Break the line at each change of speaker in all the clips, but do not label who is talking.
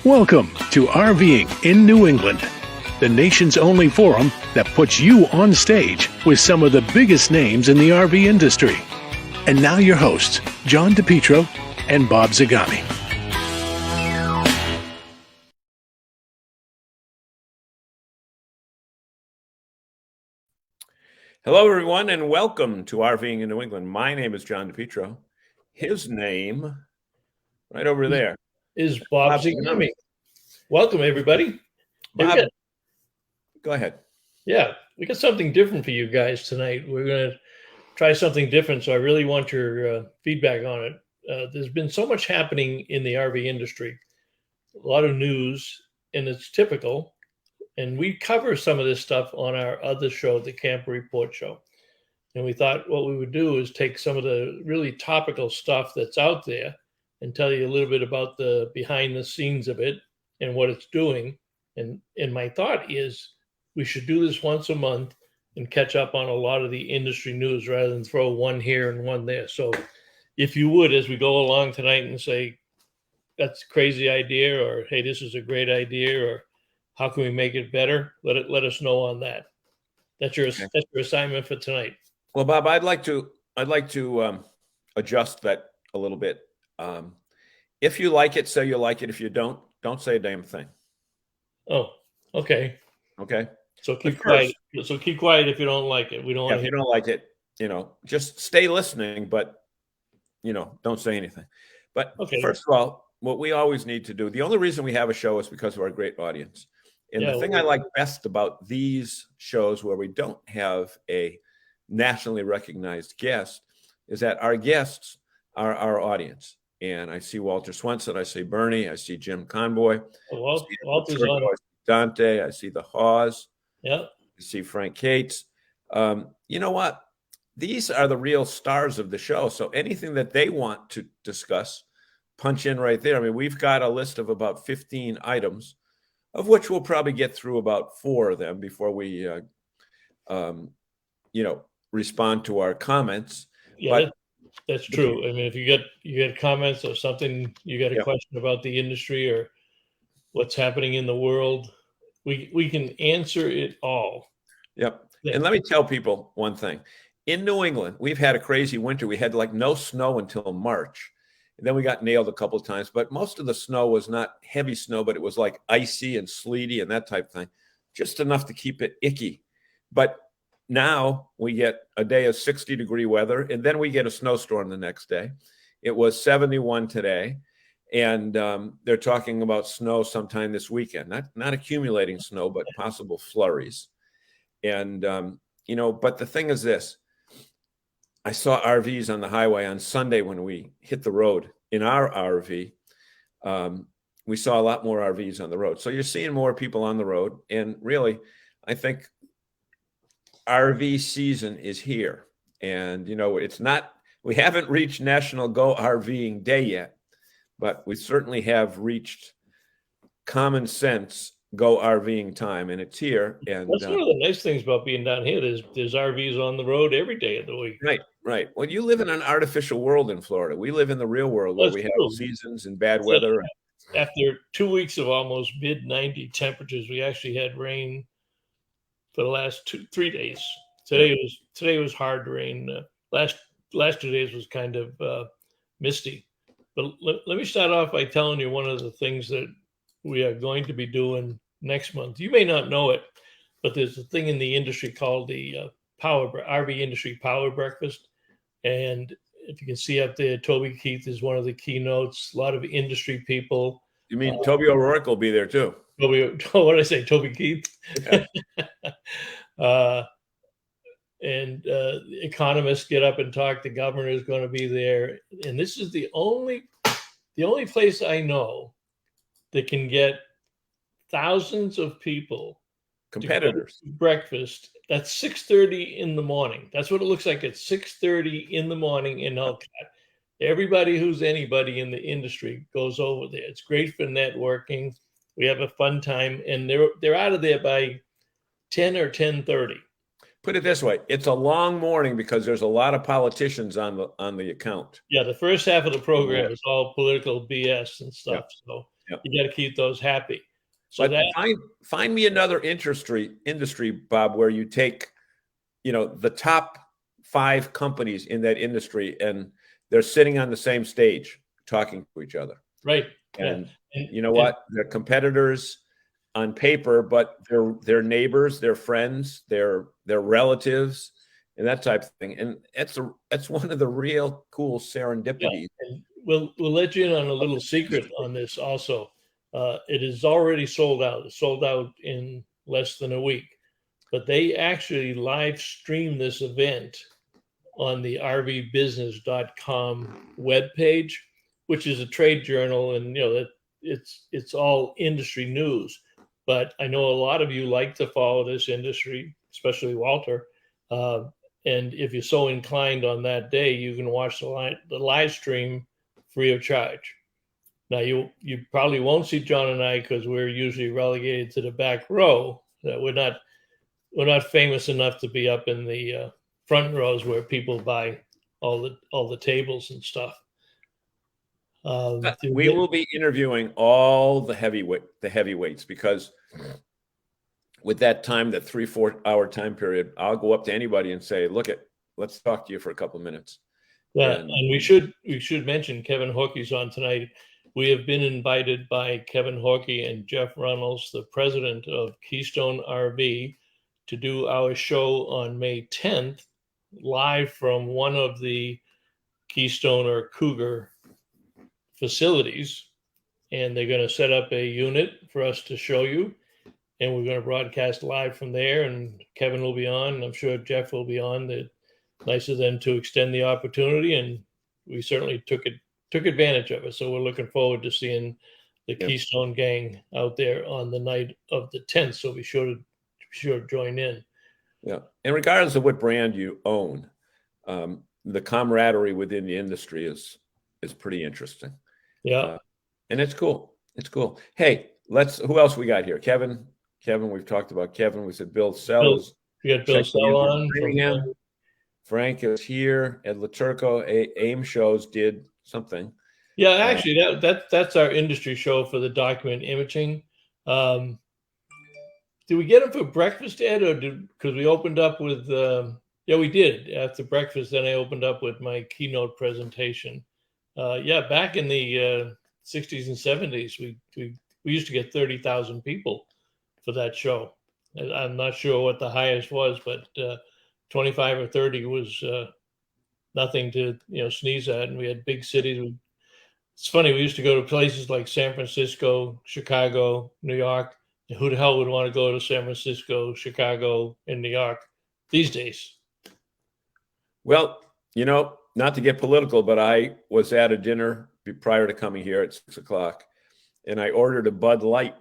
Welcome to RVing in New England, the nation's only forum that puts you on stage with some of the biggest names in the RV industry. And now your hosts, John DePietro and Bob Zagami.
Hello, everyone, and welcome to RVing in New England. My name is John DePietro. His name, right over there,
is Bob Zagami. Welcome, everybody.
Bob, go ahead.
Yeah, we got something different for you guys tonight. We're going to try something different, so I really want your feedback on it. There's been so much happening in the RV industry, a lot of news, and it's typical. And we cover some of this stuff on our other show, the Camp Report Show. And we thought what we would do is take some of the really topical stuff that's out there and tell you a little bit about the behind the scenes of it and what it's doing. And my thought is we should do this once a month and catch up on a lot of the industry news rather than throw one here and one there. So if you would, as we go along tonight and say, that's a crazy idea, or, hey, this is a great idea, or how can we make it better? Let us know on that. That's your assignment for tonight.
Well, Bob, I'd like to adjust that a little bit. If you like it, say you like it. If you don't say a damn thing.
Oh, okay.
Okay.
So keep quiet. So keep quiet if you don't like it. We don't.
If you don't like it, just stay listening, but don't say anything. But First of all, what we always need to do, the only reason we have a show is because of our great audience. And the thing I like best about these shows where we don't have a nationally recognized guest is that our guests are our audience. And I see Walter Swenson, I see Bernie, I see Jim Conboy,
Walter's on.
Dante, I see the Hawes,
I
see Frank Cates. You know what? These are the real stars of the show. So anything that they want to discuss, punch in right there. I mean, we've got a list of about 15 items, of which we'll probably get through about 4 of them before we, respond to our comments.
Yeah, that's true. I mean, if you get comments or something, you got a question about the industry or what's happening in the world, we can answer it all.
Yep. And let me tell people one thing. In New England, we've had a crazy winter. We had like no snow until March. And then we got nailed a couple of times, but most of the snow was not heavy snow, but it was like icy and sleety and that type of thing, just enough to keep it icky. But now we get a day of 60-degree weather, and then we get a snowstorm the next day. It was 71 today, and they're talking about snow sometime this weekend. Not accumulating snow, but possible flurries. And, but the thing is this. I saw RVs on the highway on Sunday when we hit the road in our RV. We saw a lot more RVs on the road. So you're seeing more people on the road. And really, I think RV season is here. And, we haven't reached National Go RVing Day yet, but we certainly have reached common sense Go RVing time, and it's here. And
that's one of the nice things about being down here. There's RVs on the road every day of the week.
Right. Well, you live in an artificial world in Florida. We live in the real world where we have seasons and bad weather.
After 2 weeks of almost mid-90 temperatures, we actually had rain for the last 3 days. Today was hard rain. Last 2 days was kind of misty. But let me start off by telling you one of the things that we are going to be doing next month. You may not know it, but there's a thing in the industry called the RV industry power breakfast. And if you can see up there, Toby Keith is one of the keynotes. A lot of industry people.
You mean Toby O'Rourke will be there too?
Toby, what did I say? Toby Keith.
Yeah.
And economists get up and talk. The governor is going to be there, and this is the only place I know that can get thousands of people,
competitors,
to breakfast. That's 6:30 in the morning. That's what it looks like at 6:30 in the morning in Elkhart. Everybody who's anybody in the industry goes over there. It's great for networking. We have a fun time, and they're out of there by 10 or 10:30.
Put it this way, it's a long morning because there's a lot of politicians on the account.
Yeah, the first half of the program is all political BS and stuff. So you got to keep those happy. So
but find me another industry, Bob, where you take, the top 5 companies in that industry and they're sitting on the same stage talking to each other.
Right.
And you know what? They're competitors on paper, but they're neighbors, they're friends, they're relatives, and that type of thing. And that's one of the real cool serendipities.
Yeah. And we'll let you in on a little secret on this also. It is already sold out. It's sold out in less than a week. But they actually live stream this event on the rvbusiness.com webpage, which is a trade journal, and that it's all industry news. But I know a lot of you like to follow this industry, especially Walter. And if you're so inclined on that day, you can watch the live stream free of charge. Now, you probably won't see John and I because we're usually relegated to the back row. We're not famous enough to be up in the front rows where people buy all the tables and stuff.
We will be interviewing all the heavyweights, because with that time, that 3-4 hour time period, I'll go up to anybody and say, let's talk to you for a couple of minutes.
Yeah. And we should mention Kevin Horkey's on tonight. We have been invited by Kevin Horkey and Jeff Reynolds, the president of Keystone RV, to do our show on May 10th, live from one of the Keystone or Cougar facilities. And they're going to set up a unit for us to show you. And we're going to broadcast live from there. And Kevin will be on, and I'm sure Jeff will be on. Nice of them to extend the opportunity. And we certainly took advantage of it. So we're looking forward to seeing the Keystone gang out there on the night of the 10th. So be sure to join in. Yeah.
And regardless of what brand you own, the camaraderie within the industry is pretty interesting.
Yeah.
And it's cool. It's cool. Hey, who else we got here? Kevin, we've talked about Kevin. We said Bill Sells.
We got Bill Sell on.
Frank is here. Ed Laturco, AIM Shows did something.
Yeah, actually, that's our industry show for the document imaging. Did we get him for breakfast, Ed, or because we opened up with? We did after breakfast. Then I opened up with my keynote presentation. Back in the 60s and 70s, we used to get 30,000 people for that show. I'm not sure what the highest was, but 25 or 30 was nothing to sneeze at. And we had big cities. It's funny, we used to go to places like San Francisco, Chicago, New York. Who the hell would want to go to San Francisco, Chicago, and New York these days?
Well, not to get political, but I was at a dinner prior to coming here at 6:00, and I ordered a Bud Light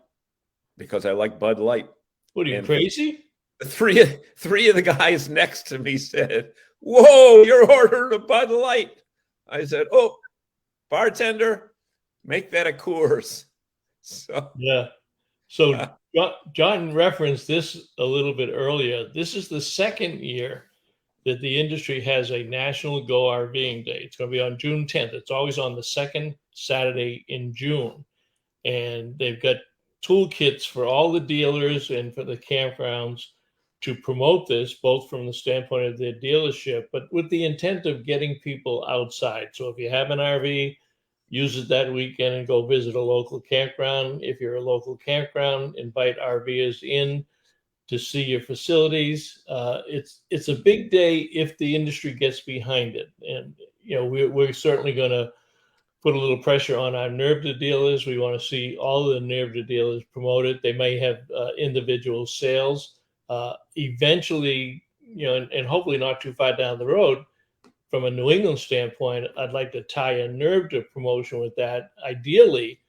because I like Bud Light.
What are you, crazy?
Three of the guys next to me said, "Whoa, you're ordering a Bud Light." I said, "Oh, bartender, make that a Coors." So
yeah. So John referenced this a little bit earlier. This is the second year that the industry has a National Go RVing Day. It's going to be on June 10th. It's always on the second Saturday in June. And they've got toolkits for all the dealers and for the campgrounds to promote this, both from the standpoint of their dealership, but with the intent of getting people outside. So if you have an RV, use it that weekend and go visit a local campground. If you're a local campground, invite RVers in to see your facilities. It's a big day if the industry gets behind it. And, we're certainly going to put a little pressure on our NERVDA dealers. We want to see all of the NERVDA dealers promote it. They may have individual sales. Eventually, and hopefully not too far down the road, from a New England standpoint, I'd like to tie a NERVDA promotion with that, ideally,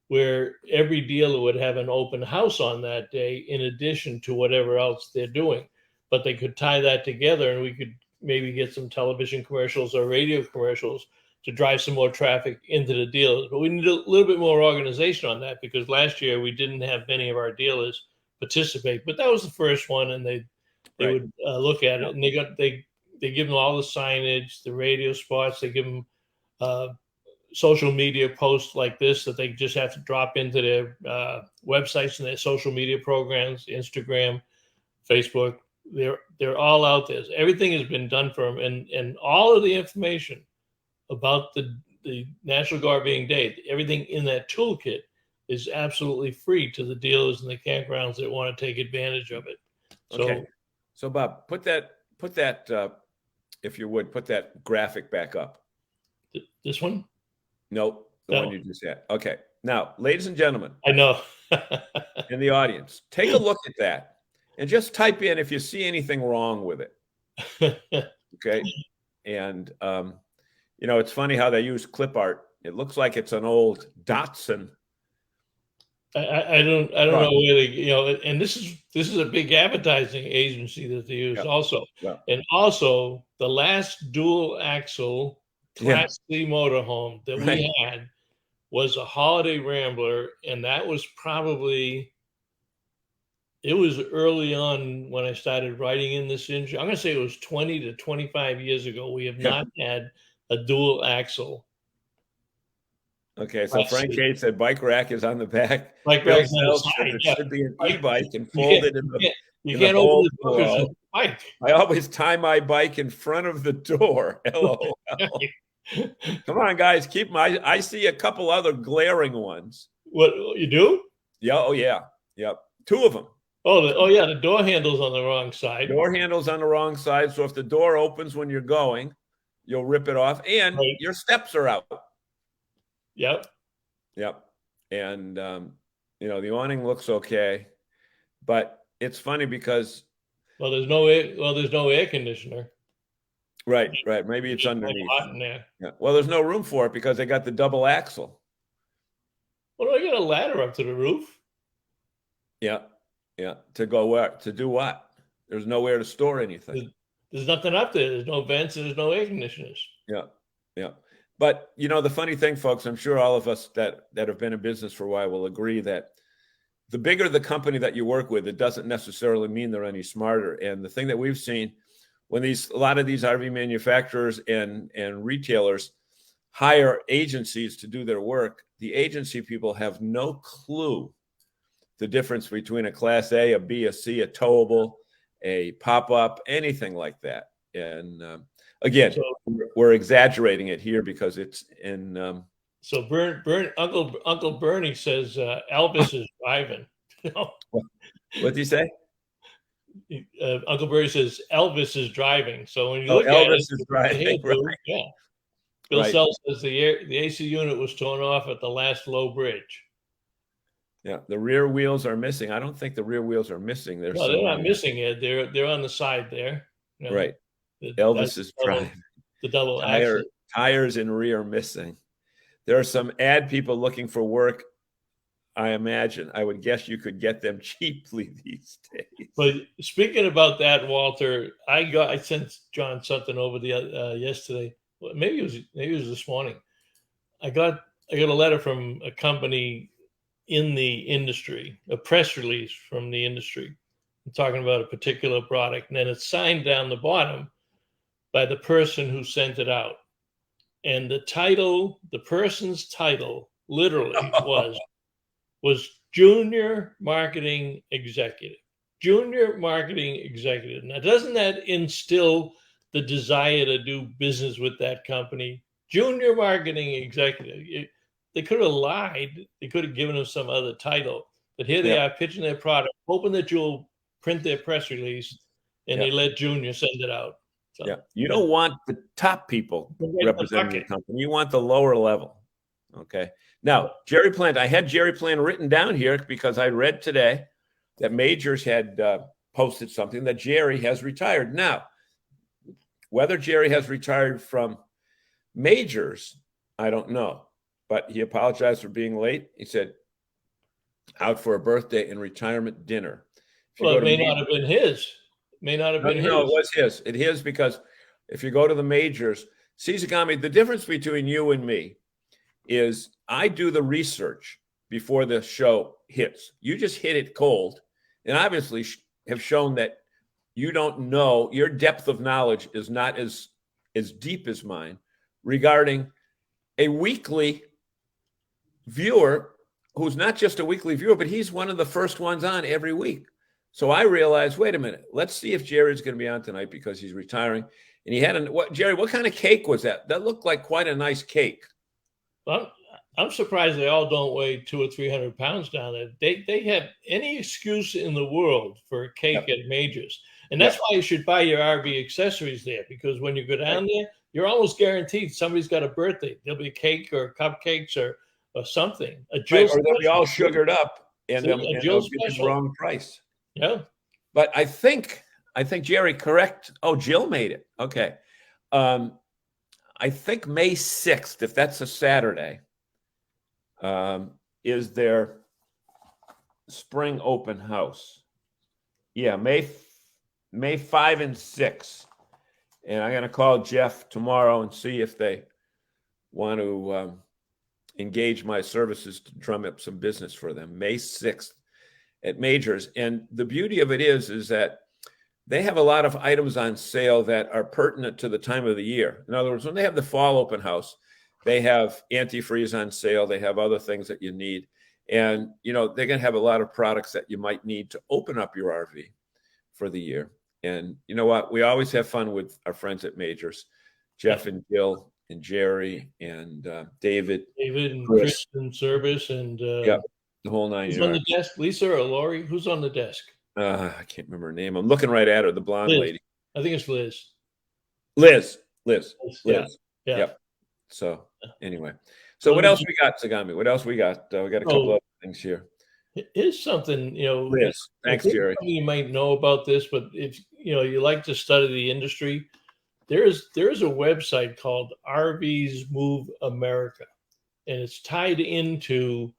where every dealer would have an open house on that day in addition to whatever else they're doing. But they could tie that together, and we could maybe get some television commercials or radio commercials to drive some more traffic into the dealers. But we need a little bit more organization on that, because last year we didn't have many of our dealers participate. But that was the first one, and they would look at it, and they give them all the signage, the radio spots. They give them social media posts like this that they just have to drop into their websites and their social media programs, Instagram, Facebook. They're all out there. Everything has been done for them, and all of the information about the National Go RVing Day, everything in that toolkit is absolutely free to the dealers and the campgrounds that want to take advantage of it.
Okay. So Bob, put that if you would, put that graphic back up.
This one?
No, the one you just had. Okay. Now, ladies and gentlemen,
I know.
in the audience, take a look at that and just type in if you see anything wrong with it. Okay. And, it's funny how they use clip art. It looks like it's an old Datsun.
I don't know where they, and this is a big advertising agency that they use also. Yeah. And also the last dual axle Class C motorhome that we had was a Holiday Rambler, and that was it was early on when I started riding in this industry. I'm going to say it was 20 to 25 years ago. We have not had a dual axle.
Okay, so Frank Gates said bike rack is on the back.
Bike rack is on the side.
It should be an e-bike and folded in the
You can't open the doors of the bike.
I always tie my bike in front of the door. LOL. Come on, guys, I see a couple other glaring ones.
What you do?
Yeah. Oh, yeah. Yep. Two of them.
The door handle's on the wrong side.
Door handle's on the wrong side. So if the door opens when you're going, you'll rip it off, and your steps are out.
Yep.
And the awning looks okay, but it's funny because
there's no air conditioner.
Right. Maybe it's underneath.
Hot in there.
Yeah. Well, there's no room for it because they got the double axle.
Well, I got a ladder up to the roof.
Yeah. To go where? To do what? There's nowhere to store anything.
There's nothing up there. There's no vents. There's no air conditioners.
Yeah. But the funny thing, folks, I'm sure all of us that have been in business for a while will agree that the bigger the company that you work with, it doesn't necessarily mean they're any smarter. And the thing that we've seen when a lot of these RV manufacturers and retailers hire agencies to do their work, the agency people have no clue the difference between a Class A, a B, a C, a towable, a pop-up, anything like that. And again, we're exaggerating it here because it's in.
So Uncle Bernie says Elvis is driving.
What did he say?
Uncle Bernie says Elvis is driving. So when you look
Elvis
at
is driving. Right.
Yeah. Bill Sells says the AC unit was torn off at the last low bridge.
Yeah, the rear wheels are missing. I don't think the rear wheels are missing.
They're not missing it. They're on the side there.
Right. Elvis is driving.
The double axle.
Tires in rear missing. There are some ad people looking for work. I imagine. I would guess you could get them cheaply these days.
But speaking about that, Walter, I sent John something over yesterday. Maybe it was this morning. I got a letter from a company in the industry, a press release from the industry, talking about a particular product, and then it's signed down the bottom by the person who sent it out. And the person's title literally was junior marketing executive. Junior marketing executive. Now, doesn't that instill the desire to do business with that company? junior marketing executive. They could have lied. They could have given him some other title. But here they are pitching their product, hoping that you'll print their press release, and they let Junior send it out. So,
you don't want the top people representing your company. You want the lower level. Okay. Now, Jerry Plant, I had Jerry Plant written down here because I read today that Majors had posted something that Jerry has retired. Now, whether Jerry has retired from Majors, I don't know. But he apologized for being late. He said, out for a birthday and retirement dinner.
Well, it may not have been his. May not have been his.
No, it was his. It is because if you go to the Majors, see, Zagami, the difference between you and me is I do the research before the show hits. You just hit it cold, and obviously have shown that you don't know, your depth of knowledge is not as deep as mine regarding a weekly viewer who's not just a weekly viewer, but he's one of the first ones on every week. So I realized, wait a minute, let's see if Jerry's going to be on tonight because he's retiring. And he had Jerry, what kind of cake was that? That looked like quite a nice cake.
Well, I'm surprised they all don't weigh 200 or 300 pounds down there. They have any excuse in the world for a cake at Majors. And that's why you should buy your RV accessories there, because when you go down there, you're almost guaranteed somebody's got a birthday. There'll be a cake or cupcakes or something.
Or they'll be all sugared up and they'll be the wrong price.
Yeah.
But I think Jerry, correct. Oh, Jill made it. Okay. I think May 6th, if that's a Saturday, is their spring open house. Yeah, May 5 and 6. And I'm going to call Jeff tomorrow and see if they want to engage my services to drum up some business for them. May 6th at Majors. And the beauty of it is that they have a lot of items on sale that are pertinent to the time of the year. In other words, when they have the fall open house, they have antifreeze on sale. They have other things that you need. And, they're going to have a lot of products that you might need to open up your RV for the year. And you know what? We always have fun with our friends at Majors, Jeff and Jill and Jerry and David
and Chris and Service and
the whole nine.
Who's on the desk? Lisa or Lori? Who's on the desk?
I can't remember her name. I'm looking right at her, the blonde lady.
I think it's Liz.
Liz.
Yeah.
Yep. So anyway, what else we got, Zagami? What else we got? We got a couple of things here.
Here's something,
Liz. Thanks, Jerry.
You might know about this, but if you like to study the industry, there is a website called RVs Move America, and it's tied into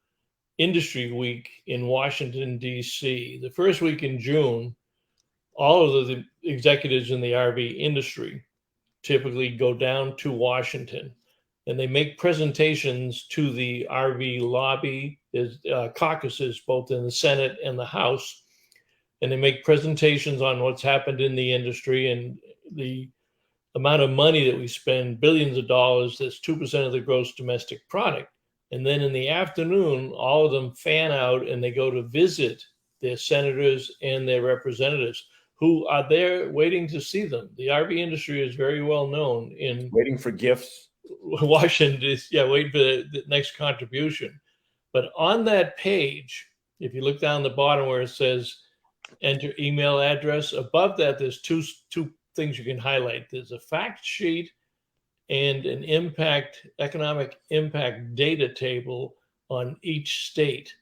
Industry Week in Washington, D.C. The first week in June, all of the executives in the RV industry typically go down to Washington, and they make presentations to the RV lobby. There's caucuses both in the Senate and the House, and they make presentations on what's happened in the industry and the amount of money that we spend, billions of dollars. That's 2% of the gross domestic product. And then in the afternoon, all of them fan out and they go to visit their senators and their representatives who are there waiting to see them. The RV industry is very well known in
waiting for gifts.
Washington, waiting for the next contribution. But on that page, if you look down the bottom where it says enter email address, above that, there's two things you can highlight. There's a fact sheet and an economic impact data table on each state.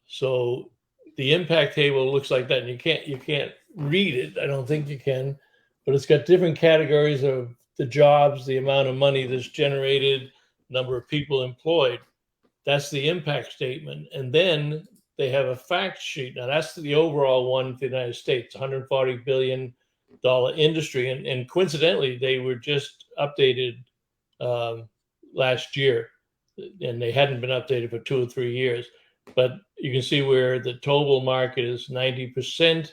So the impact table looks like that, and you can't read it. I don't think you can, but it's got different categories of the jobs, the amount of money that's generated, number of people employed. That's the impact statement. And then they have a fact sheet. Now that's the overall one for the United States, $140 billion industry. And coincidentally, they were just updated last year, and they hadn't been updated for 2 or 3 years. But you can see where the towable market is 90%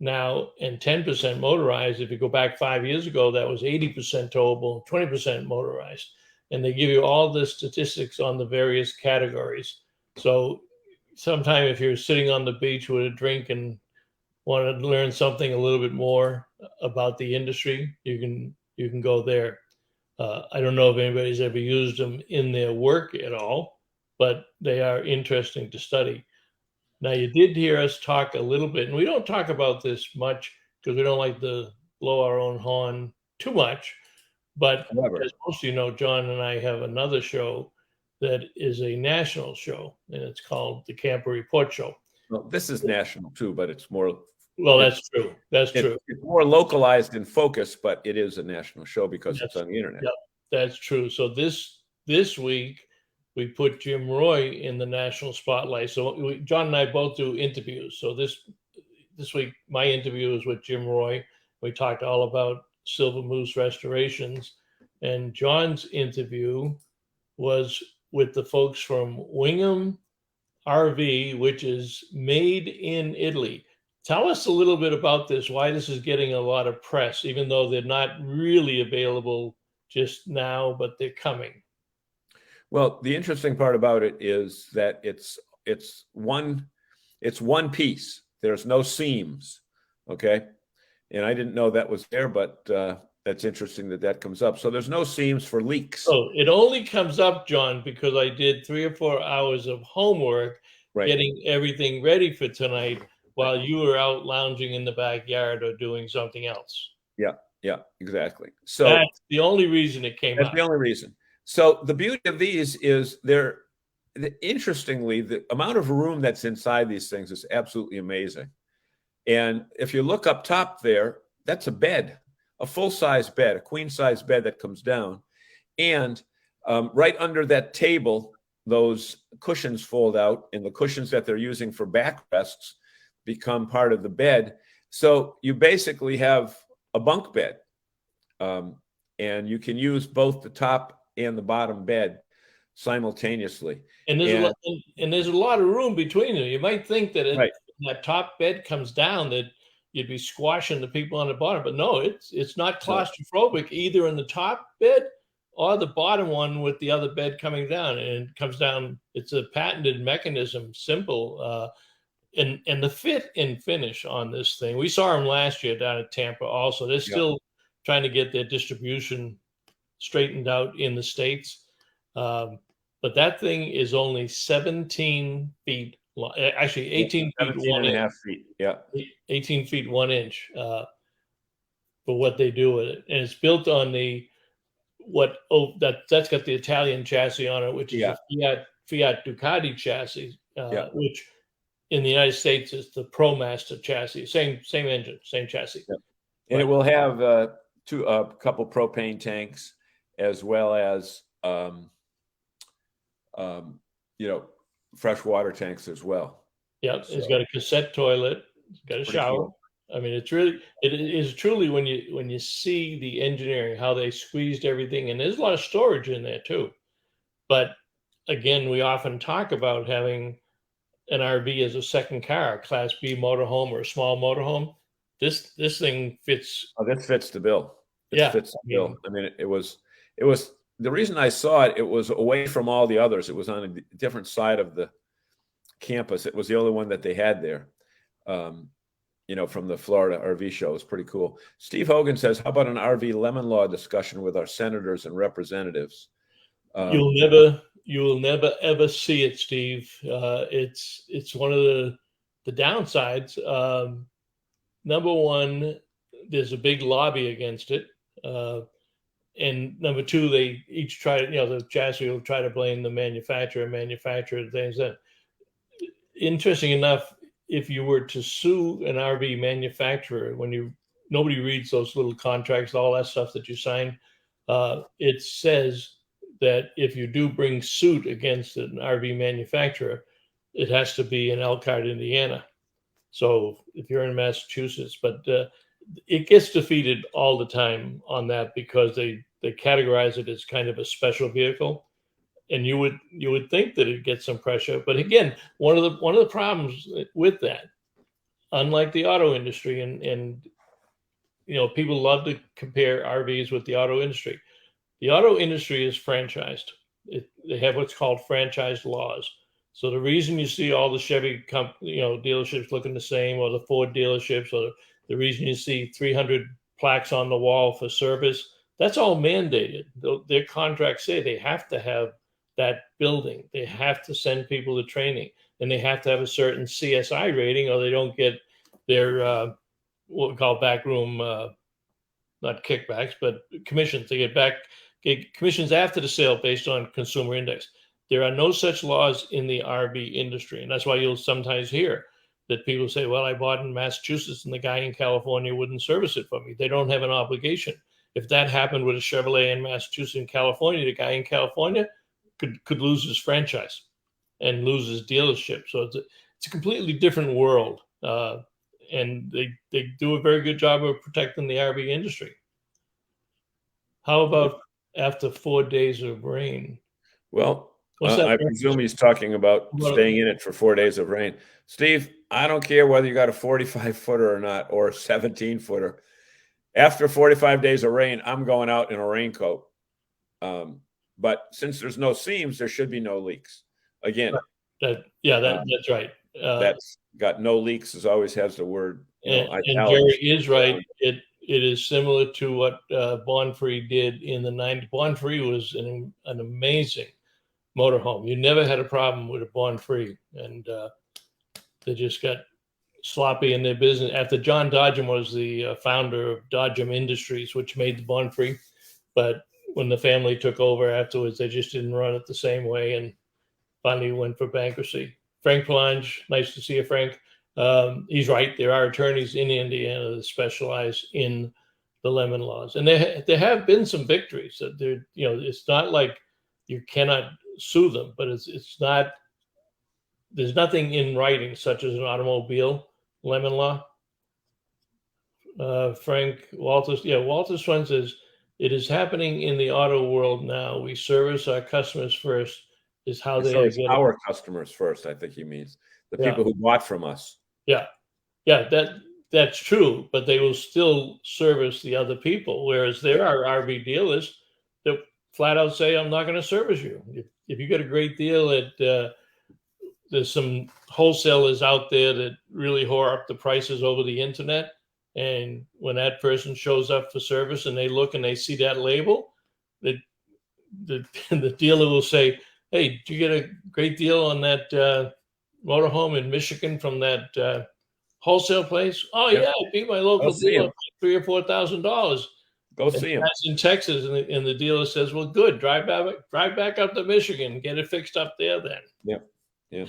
now and 10% motorized. If you go back 5 years ago, that was 80% towable, 20% motorized. And they give you all the statistics on the various categories. So sometime if you're sitting on the beach with a drink and want to learn something a little bit more about the industry, you can go there. I don't know if anybody's ever used them in their work at all, but they are interesting to study. Now, you did hear us talk a little bit, and we don't talk about this much because we don't like to blow our own horn too much. But
However,
as most of you know, John and I have another show that is a national show, and it's called the Camper Report Show.
well, this is national too, but it's more.
Well, that's true. That's true.
It's more localized in focus, but it is a national show because it's on the internet.
Yep, that's true. So this week we put Jim Roy in the national spotlight. So John and I both do interviews. So this week my interview is with Jim Roy. We talked all about Silver Moose restorations, and John's interview was with the folks from Wingham RV, which is made in Italy. Tell us a little bit about this, why this is getting a lot of press, even though they're not really available just now, but they're coming.
Well, the interesting part about it is that it's one piece. There's no seams, okay? And I didn't know that was there, but that's interesting that comes up. So there's no seams for leaks.
Oh, it only comes up, John, because I did 3 or 4 hours of homework getting everything ready for tonight while you were out lounging in the backyard or doing something else.
Yeah, exactly. So
that's the only reason it came up.
That's the only reason. So the beauty of these is interestingly, the amount of room that's inside these things is absolutely amazing. And if you look up top there, that's a bed, a full-size bed, a queen-size bed that comes down. And right under that table, those cushions fold out, and the cushions that they're using for backrests become part of the bed. So you basically have a bunk bed. And you can use both the top and the bottom bed simultaneously.
And there's a lot of room between them. You might think that if that top bed comes down, that you'd be squashing the people on the bottom, but no, it's not claustrophobic either in the top bed or the bottom one with the other bed coming down. And it comes down, it's a patented mechanism, simple. And the fit and finish on this thing, we saw them last year down at Tampa also. They're still trying to get their distribution straightened out in the States. But that thing is only 17 feet long, actually 18 feet, 1.5
feet. Yeah.
18 feet, 1 inch for what they do with it. And it's built on that's got the Italian chassis on it, which is a Fiat Ducati chassis, which in the United States is the ProMaster chassis, same engine, same chassis.
Yeah. And it will have a couple propane tanks, as well as fresh water tanks as well.
Yeah, so it's got a cassette toilet. It's got a shower. Cool. I mean, it is truly when you see the engineering, how they squeezed everything, and there's a lot of storage in there too. But again, we often talk about having an RV as a second car, a Class B motorhome or a small motorhome. This thing fits.
Oh, this fits the bill. It fits the bill. I mean, it was the reason I saw it. It was away from all the others. It was on a different side of the campus. It was the only one that they had there. From the Florida RV show. It was pretty cool. Steve Hogan says, "How about an RV lemon law discussion with our senators and representatives?"
You'll never ever see it, Steve. It's one of the downsides. Number one, there's a big lobby against it, and number two, they each try. The chassis will try to blame the manufacturer things. That interesting enough, if you were to sue an RV manufacturer, nobody reads those little contracts, all that stuff that you sign. It says that if you do bring suit against an RV manufacturer, it has to be in Elkhart, Indiana. So if you're in Massachusetts, but it gets defeated all the time on that because they categorize it as kind of a special vehicle, and you would think that it gets some pressure. But again, one of the problems with that, unlike the auto industry, and people love to compare RVs with the auto industry. The auto industry is franchised. They have what's called franchise laws. So the reason you see all the Chevy dealerships looking the same, or the Ford dealerships, or the reason you see 300 plaques on the wall for service, That's all mandated. Their contracts say they have to have that building. They have to send people to training, and they have to have a certain CSI rating, or they don't get their what we call backroom, not kickbacks, but commissions. They get commissions after the sale based on consumer index. There are no such laws in the RV industry, and that's why you'll sometimes hear that people say, "Well, I bought in Massachusetts, and the guy in California wouldn't service it for me." They don't have an obligation. If that happened with a Chevrolet in Massachusetts and California, the guy in California could lose his franchise and lose his dealership. So it's a completely different world, and they do a very good job of protecting the RV industry. How about after 4 days of rain?
Well,
What's that?
I presume he's talking about staying in it for 4 days of rain. Steve, I don't care whether you got a 45-footer or not, or a 17-footer. After 45 days of rain, I'm going out in a raincoat. But since there's no seams, there should be no leaks. Again,
that's right.
That's got no leaks. It always has the word.
And Jerry is right. It is similar to what Bonfree did in the 90s. Bonfree was an amazing motorhome. You never had a problem with a Bonfree, and they just got sloppy in their business. After John Dodgem was the founder of Dodgem Industries, which made the Bonfree, but when the family took over afterwards, they just didn't run it the same way, and finally went for bankruptcy. Frank Palange, nice to see you, Frank. He's right. There are attorneys in Indiana that specialize in the lemon laws, and there have been some victories. That it's not like you cannot sue them, but it's not. There's nothing in writing, such as an automobile lemon law. Frank Walter, Walter Swan says, it is happening in the auto world now. We service our customers first is how they
service our customers first. I think he means the people who bought from us.
Yeah. That's true, but they will still service the other people. Whereas there are RV dealers that flat out say, I'm not going to service you. If you get a great deal at there's some wholesalers out there that really whore up the prices over the internet. And when that person shows up for service and they look and they see that label, the dealer will say, hey, did you get a great deal on that motorhome in Michigan from that wholesale place? Oh, yeah, I beat my local dealer by $3,000 or $4,000.
Go see him.
That's in Texas. And the dealer says, well, good, drive back up to Michigan, get it fixed up there then.
Yeah.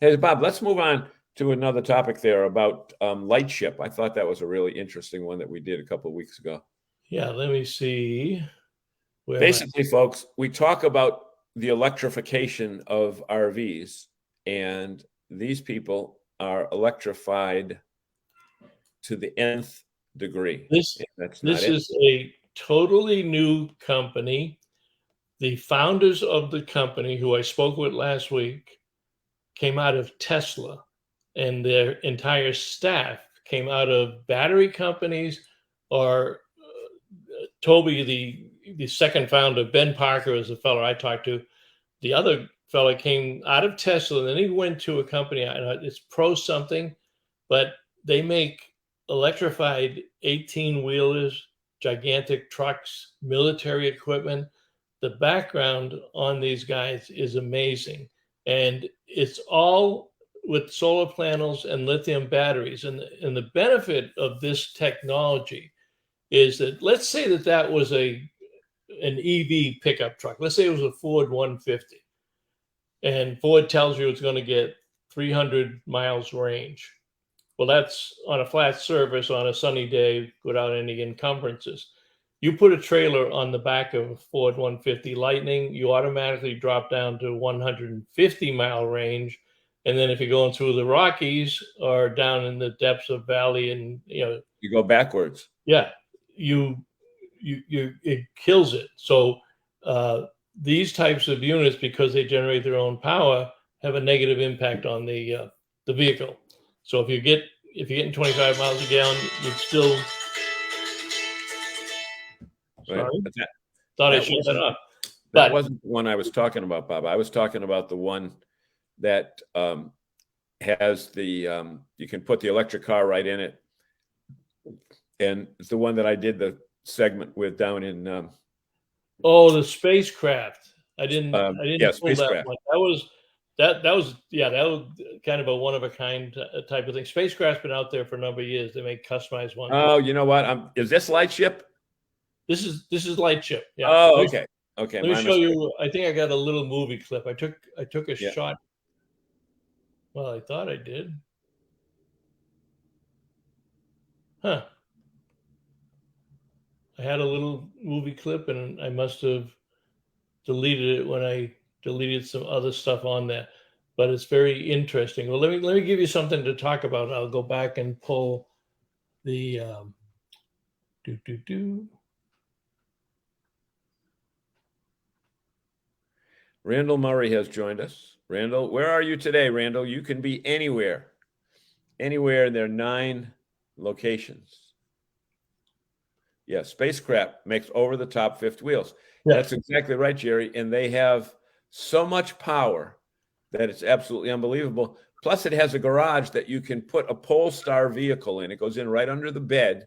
Hey, Bob, let's move on to another topic there about Lightship. I thought that was a really interesting one that we did a couple of weeks ago.
Yeah, let me see.
Basically, folks, we talk about the electrification of RVs, and these people are electrified to the nth degree.
This is a totally new company. The founders of the company, who I spoke with last week, came out of Tesla, and their entire staff came out of battery companies, or Toby, the second founder, Ben Parker, is the fellow I talked to. The other fellow came out of Tesla, and then he went to a company, it's Pro something, but they make electrified 18-wheelers, gigantic trucks, military equipment. The background on these guys is amazing. And it's all with solar panels and lithium batteries. And the benefit of this technology is that, let's say that was an EV pickup truck. Let's say it was a Ford 150. And Ford tells you it's going to get 300 miles range. Well, that's on a flat surface on a sunny day without any encumbrances. You put a trailer on the back of a Ford 150 Lightning, you automatically drop down to 150-mile range. And then if you're going through the Rockies or down in the depths of valley, and you
go backwards.
Yeah, it kills it. So these types of units, because they generate their own power, have a negative impact on the vehicle. So if you're getting 25 miles a gallon, you'd still. Sorry.
Right.
Thought I shut that off.
That wasn't the one I was talking about, Bob. I was talking about the one that has the you can put the electric car right in it, and it's the one that I did segment with down in
Oh, the spacecraft. I didn't pull that
spacecraft.
one. That was kind of a one of a kind type of thing. Spacecraft's been out there for a number of years. They make customized ones.
Oh, you know what? Is this Lightship?
This is Lightship. Yeah.
Oh, okay. Okay.
Let me show you. I think I got a little movie clip. I took a shot. Well, I thought I did. Huh. I had a little movie clip and I must have deleted it when I deleted some other stuff on there. But it's very interesting. Well, let me give you something to talk about. I'll go back and pull the
Randall Murray has joined us. Randall, where are you today, Randall? You can be anywhere. Anywhere. There are 9 locations. Yeah, spacecraft makes over-the-top fifth wheels. Yeah. That's exactly right, Jerry. And they have so much power that it's absolutely unbelievable. Plus, it has a garage that you can put a Polestar vehicle in. It goes in right under the bed,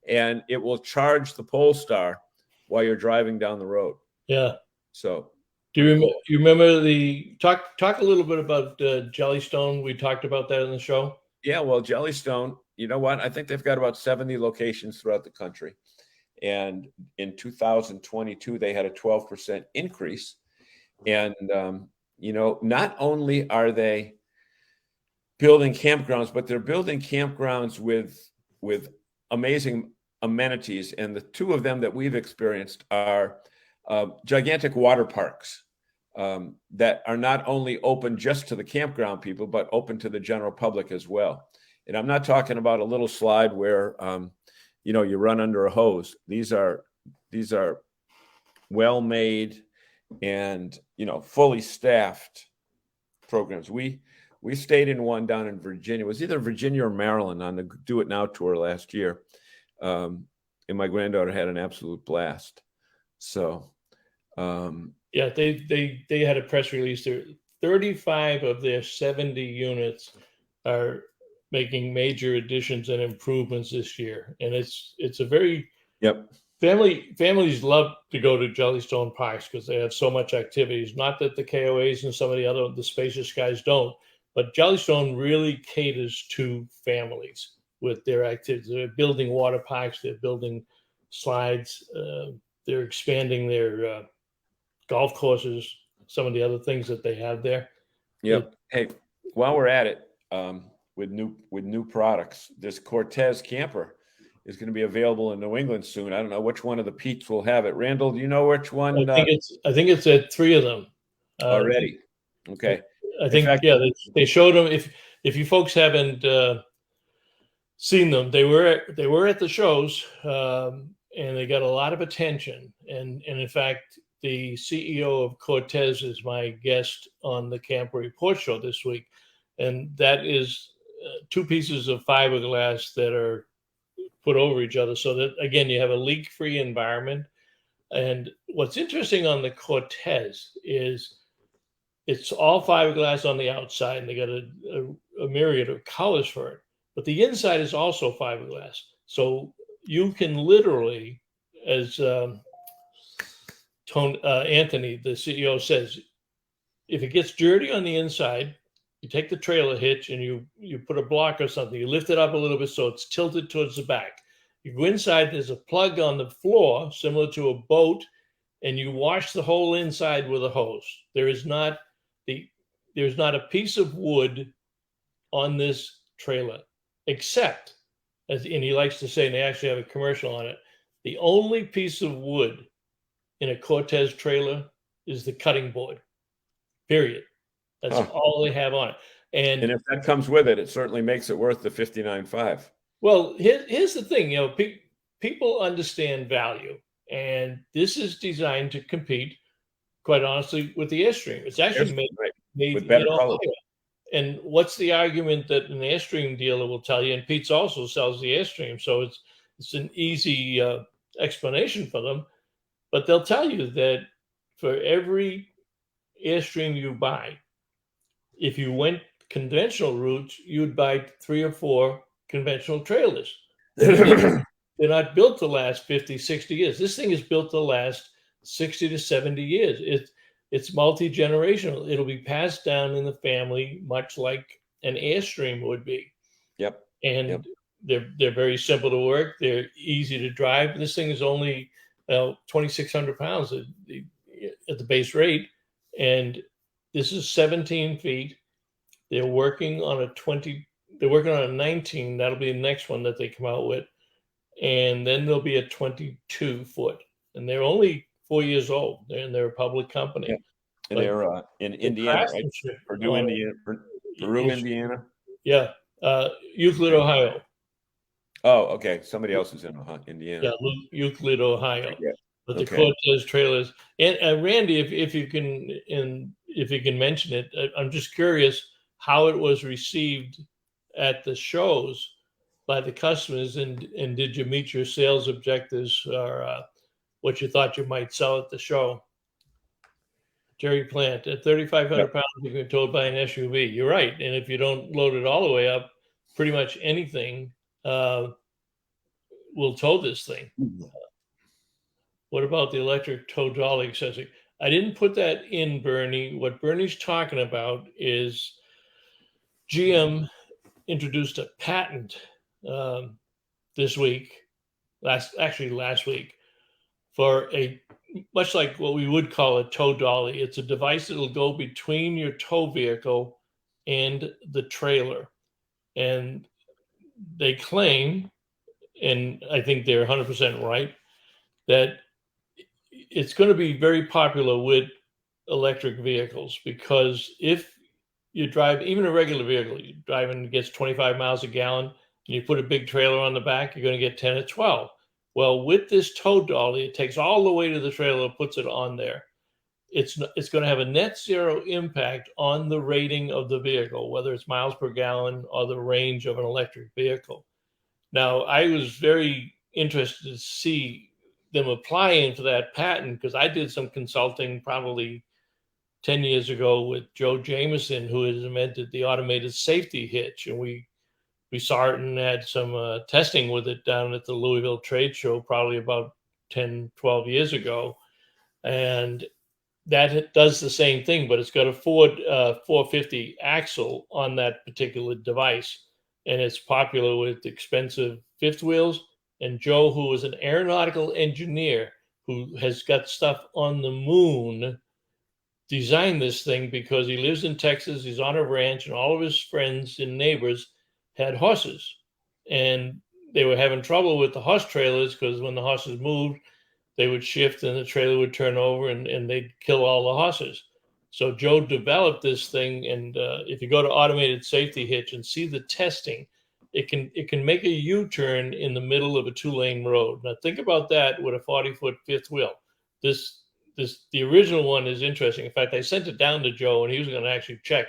and it will charge the Polestar while you're driving down the road.
Yeah.
So,
do you remember the talk a little bit about Jellystone? We talked about that in the show.
Yeah, well, Jellystone, you know what? I think they've got about 70 locations throughout the country. And in 2022, they had a 12% increase. And, not only are they building campgrounds, but they're building campgrounds with amazing amenities. And the 2 of them that we've experienced are gigantic water parks that are not only open just to the campground people, but open to the general public as well. And I'm not talking about a little slide where, you run under a hose. These are well-made and, fully staffed programs. We stayed in one down in Virginia. It was either Virginia or Maryland on the Do It Now tour last year. And my granddaughter had an absolute blast. So,
yeah, they had a press release there. 35 of their 70 units are making major additions and improvements this year, and it's a very families love to go to Jellystone parks because they have so much activities. Not that the KOAs and some of the spacious guys don't, but Jellystone really caters to families with their activities. They're building water parks, they're building slides, they're expanding their golf courses, some of the other things that they have there.
Yep. Hey, while we're at it, with new products, this Cortez camper is going to be available in New England soon. I don't know which one of the Pete's will have it. Randall, do you know which one?
I think it's at 3 of them
already. Okay.
I think they showed them. If you folks haven't seen them, they were at the shows, and they got a lot of attention. And in fact, the CEO of Cortez is my guest on the Camper Report show this week, and that is 2 pieces of fiberglass that are put over each other, so that again you have a leak-free environment. And what's interesting on the Cortez is it's all fiberglass on the outside, and they got a myriad of colors for it. But the inside is also fiberglass, so you can literally, as Anthony, the CEO, says, if it gets dirty on the inside, you take the trailer hitch and you put a block or something, you lift it up a little bit so it's tilted towards the back. You go inside, there's a plug on the floor similar to a boat, and you wash the whole inside with a hose. There's not a piece of wood on this trailer, except, and he likes to say, and they actually have a commercial on it, the only piece of wood in a Cortez trailer is the cutting board, period. That's all they have on it. And
if that comes with it, it certainly makes it worth the $59.5.
Well, here's the thing, people understand value, and this is designed to compete, quite honestly, with the Airstream. It's actually made
with better color.
And what's the argument that an Airstream dealer will tell you? And Pete's also sells the Airstream, so it's an easy explanation for them. But they'll tell you that for every Airstream you buy, if you went conventional routes, you'd buy 3 or 4 conventional trailers. they're not built to last 50, 60 years. This thing is built to last 60 to 70 years. It's multi-generational. It'll be passed down in the family, much like an Airstream would be.
Yep.
And they're very simple to work. They're easy to drive. This thing is only 2,600 pounds at the base rate, and this is 17 feet. They're working on a 20. They're working on a 19. That'll be the next one that they come out with, and then there'll be a 22 foot. And they're only 4 years old. They're a public company.
Yeah. And they're in Indiana, right? Purdue, Indiana. Peru, Indiana.
Yeah, Euclid, Ohio.
Oh, okay. Somebody else is in Indiana.
Yeah, Euclid, Ohio.
Yeah.
But the Cortez trailers. And Randy, if you can mention it, I'm just curious how it was received at the shows by the customers, and did you meet your sales objectives, or what you thought you might sell at the show? Jerry Plant, at 3,500 pounds, you can tow by an SUV. You're right. And if you don't load it all the way up, pretty much anything will tow this thing. What about the electric tow dolly accessory? I didn't put that in, Bernie. What Bernie's talking about is GM introduced a patent last week, for a much like what we would call a tow dolly. It's a device that'll go between your tow vehicle and the trailer. And they claim, and I think they're 100% right, that it's going to be very popular with electric vehicles, because if you drive even a regular vehicle, you drive and it gets 25 miles a gallon, and you put a big trailer on the back, you're going to get 10 or 12. Well, with this tow dolly, it takes all the way to the trailer, puts it on there. It's going to have a net zero impact on the rating of the vehicle, whether it's miles per gallon or the range of an electric vehicle. Now, I was very interested to see them applying for that patent, because I did some consulting probably 10 years ago with Joe Jameson, who has invented the automated safety hitch. And we saw it and had some testing with it down at the Louisville Trade Show, probably about 10, 12 years ago. And that does the same thing, but it's got a Ford 450 axle on that particular device. And it's popular with expensive fifth wheels. And Joe, who is an aeronautical engineer who has got stuff on the moon, designed this thing because he lives in Texas. He's on a ranch, and all of his friends and neighbors had horses, and they were having trouble with the horse trailers, because when the horses moved, they would shift and the trailer would turn over, and they'd kill all the horses. So Joe developed this thing, and if you go to automated safety hitch and see the testing, it can make a U-turn in the middle of a 2-lane road. Now think about that with a 40-foot fifth wheel. The original one is interesting. In fact, I sent it down to Joe, and he was going to actually check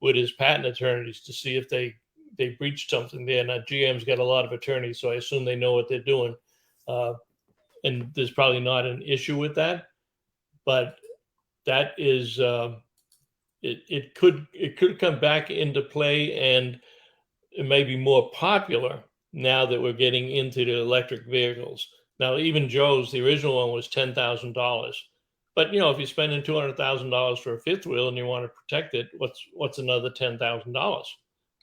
with his patent attorneys to see if they breached something there. Now, GM's got a lot of attorneys, so I assume they know what they're doing. And there's probably not an issue with that, but that is, it could come back into play, and it may be more popular now that we're getting into the electric vehicles. Now, even Joe's, the original one was $10,000. But, if you're spending $200,000 for a fifth wheel and you want to protect it, what's another $10,000?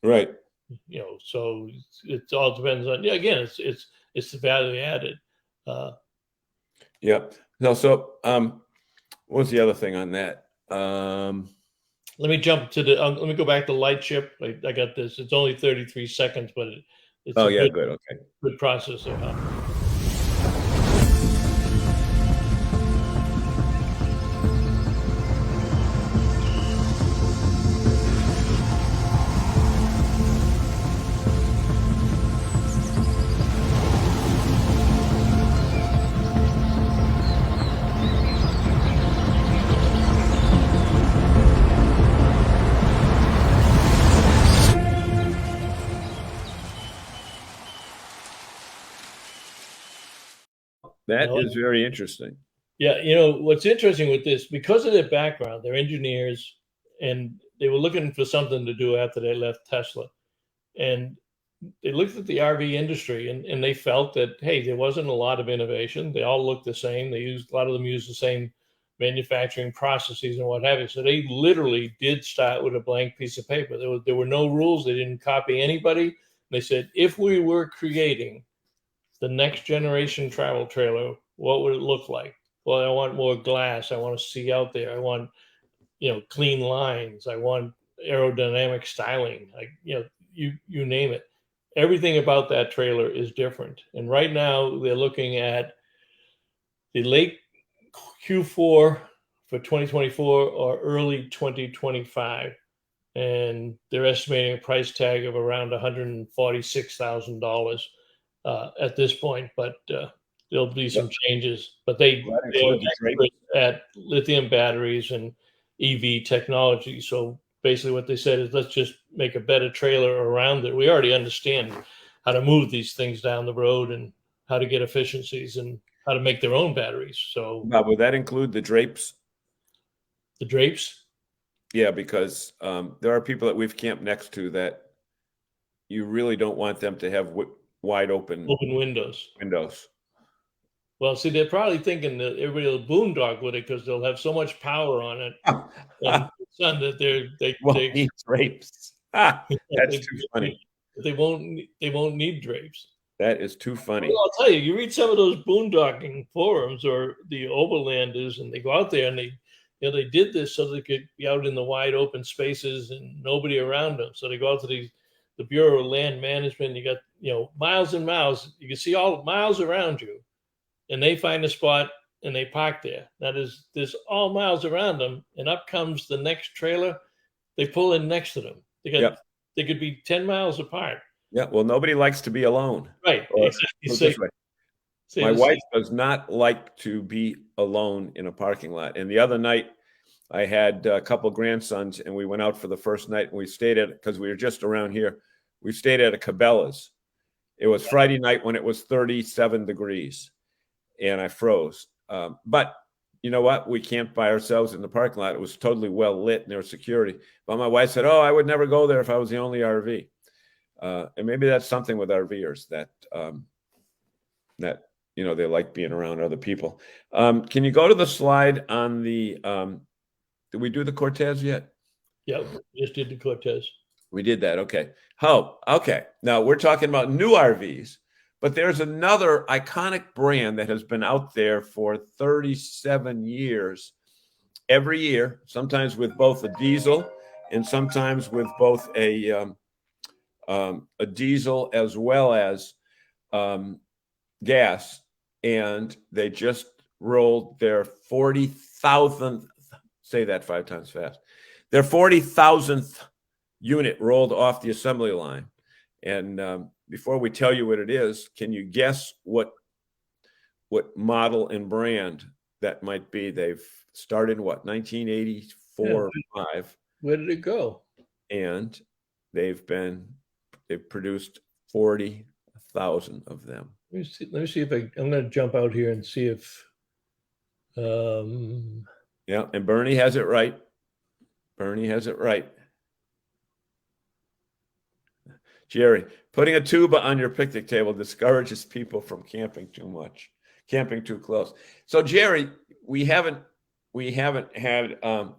Right.
So it all depends on, again, it's the value added.
Yeah. No. So, what's the other thing on that?
Let me jump to let me go back to light ship. I got this. It's only 33 seconds, but it's
good. Okay.
Good process.
That is very interesting.
Yeah, what's interesting with this, because of their background, they're engineers, and they were looking for something to do after they left Tesla. And looked at the RV industry and they felt that, hey, there wasn't a lot of innovation. They all looked the same. A lot of them used the same manufacturing processes and what have you. So they literally did start with a blank piece of paper. There were no rules. They didn't copy anybody. They said, if we were creating the next generation travel trailer, what would it look like? Well, I want more glass. I want to see out there. I want, clean lines. I want aerodynamic styling. You name it. Everything about that trailer is different. And right now they're looking at the late Q4 for 2024 or early 2025. And they're estimating a price tag of around $146,000 at this point, but there'll be some changes. But they are experts at lithium batteries and EV technology. So basically what they said is, let's just make a better trailer around it. We already understand how to move these things down the road and how to get efficiencies and how to make their own batteries. So
Bob, would that include the drapes?
The drapes?
Yeah, because there are people that we've camped next to that you really don't want them to have wide open
windows.
Windows.
Well, see, they're probably thinking that everybody will boondock with it because they'll have so much power on it and the sun that they
need drapes. That's too funny.
They won't need drapes.
That is too funny.
Well, I'll tell you, you read some of those boondocking forums or the overlanders, and they go out there and they did this so they could be out in the wide open spaces and nobody around them. So they go out to the Bureau of Land Management. You got, miles and miles. You can see all miles around you, and they find a spot and they park there. That is, there's all miles around them, and up comes the next trailer. They pull in next to them. They could be 10 miles apart.
Yeah. Well, nobody likes to be alone.
Right. Exactly.
My wife does not like to be alone in a parking lot. And the other night, I had a couple of grandsons, and we went out for the first night, and we stayed because we were just around here. We stayed at a Cabela's. It was Friday night when it was 37 degrees, and I froze. But you know what? We camped by ourselves in the parking lot. It was totally well lit, and there was security. But my wife said, "Oh, I would never go there if I was the only RV." And maybe that's something with RVers that they like being around other people. Can you go to the slide on the? Did we do the Cortez yet?
Yeah, we just did the Cortez.
We did that. Okay. Oh, okay. Now we're talking about new RVs, but there's another iconic brand that has been out there for 37 years. Every year, sometimes with both a diesel and sometimes with both a diesel as well as gas. And they just rolled their 40,000th, say that 5 times fast, their 40,000th unit rolled off the assembly line. And before we tell you what it is, can you guess what model and brand that might be? They've started, 1984 or 5.
Where did it go?
And they've produced 40,000 of them.
Let me see if I'm going to jump out here and see if.
Yeah, and Bernie has it right. Jerry, putting a tuba on your picnic table discourages people from camping too much, camping too close. So, Jerry, we haven't had a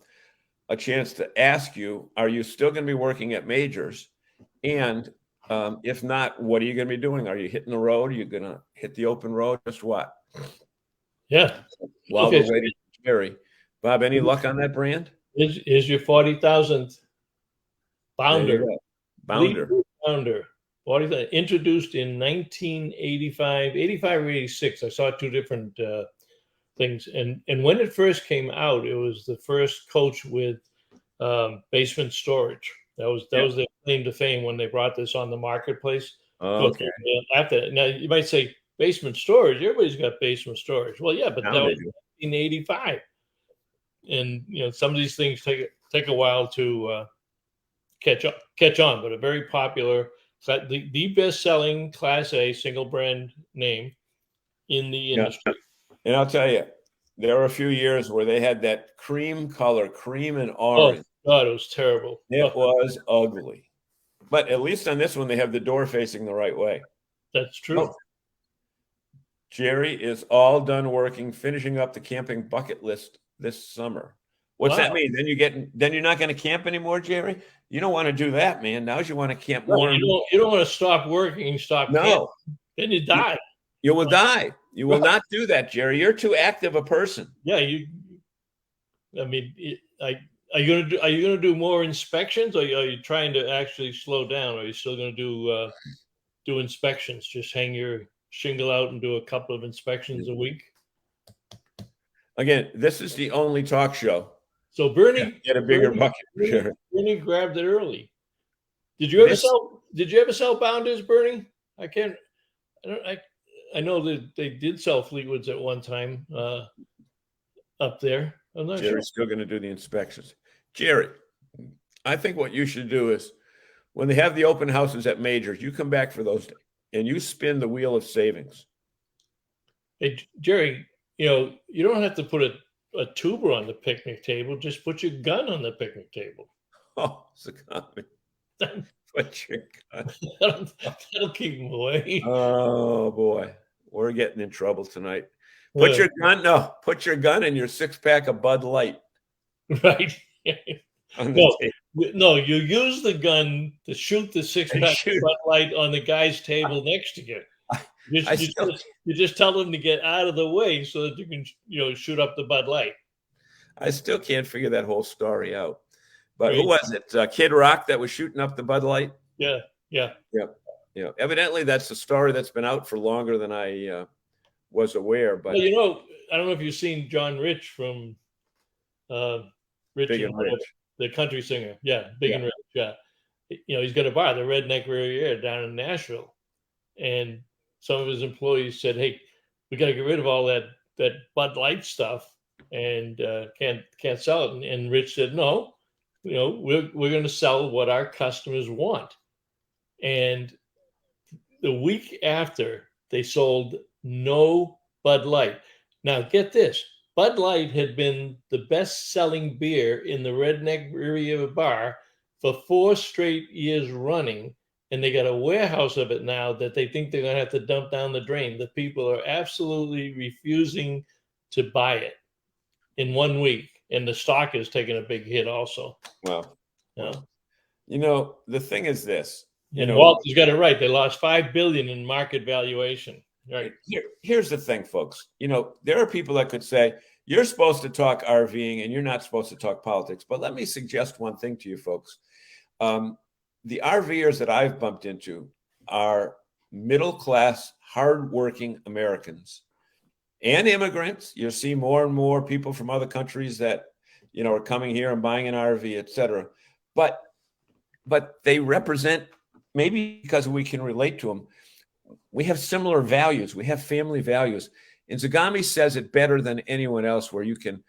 chance to ask you, are you still going to be working at Majors? And if not, what are you going to be doing? Are you hitting the road? Are you going to hit the open road? Just what?
Yeah.
While we're waiting for Jerry. Bob, any luck on that brand?
Is your 40,000th Bounder. 40,000, introduced in 1985, 85 or 86. I saw 2 different things. And when it first came out, it was the first coach with basement storage. That was their claim to fame when they brought this on the marketplace.
Okay.
After now, you might say basement storage. Everybody's got basement storage. Well, yeah, but that was 1985, and some of these things take a while to catch on. But a very popular, the best-selling Class A single brand name in the industry.
And I'll tell you, there were a few years where they had that cream color, cream and orange.
Oh God, it was terrible.
It was ugly. But at least on this one, they have the door facing the right way.
That's true.
Oh. Jerry is all done working, finishing up the camping bucket list this summer. What's that mean? Then you're not going to camp anymore, Jerry? You don't want to do that, man. Now you want to camp more.
You don't want to stop working and stop camping. Then you die.
You will die. You will not do that, Jerry. You're too active a person.
Yeah, are you gonna do more inspections, or are you trying to actually slow down? Or are you still gonna do inspections? Just hang your shingle out and do a couple of inspections a week?
Again, this is the only talk show.
So Bernie
get a bigger bucket.
Bernie grabbed it early. Did you ever sell Bounders, Bernie? I know that they did sell Fleetwoods at one time up there. I'm not
Jerry's still going to do the inspections. Jerry, I think what you should do is when they have the open houses at majors, you come back for those and you spin the wheel of savings.
Hey, Jerry, you don't have to put a tuber on the picnic table. Just put your gun on the picnic table.
Oh, it's a comment. Put your gun.
That'll keep them away.
Oh, boy. We're getting in trouble tonight. Put your gun in your 6-pack of Bud Light.
Right. No, you use the gun to shoot the 6-pack of Bud Light on the guy's table next to you. You just tell them to get out of the way so that you can, shoot up the Bud Light.
I still can't figure that whole story out. But who was it? Kid Rock that was shooting up the Bud Light?
Yeah.
Evidently, that's a story that's been out for longer than I was aware. But
I don't know if you've seen John Rich from Rich and Rich, the country singer. Yeah, Big and Rich. Yeah, he's got a bar, the Redneck Riviera, down in Nashville, and some of his employees said, "Hey, we got to get rid of all that Bud Light stuff, and can't sell it." And Rich said, "No, we're going to sell what our customers want." And the week after, they sold no Bud Light. Now, get this. Bud Light had been the best-selling beer in the Redneck Riviera bar for 4 straight years running, and they got a warehouse of it now that they think they're going to have to dump down the drain. The people are absolutely refusing to buy it in 1 week, and the stock is taking a big hit also.
Well, the thing is this.
Walter's got it right. They lost $5 billion in market valuation. Right.
Here's the thing, folks. There are people that could say, you're supposed to talk RVing and you're not supposed to talk politics. But let me suggest one thing to you folks. The RVers that I've bumped into are middle-class, hardworking Americans and immigrants. You'll see more and more people from other countries that, are coming here and buying an RV, et cetera. But they represent, maybe because we can relate to them, we have similar values. We have family values. And Zagami says it better than anyone else, where you can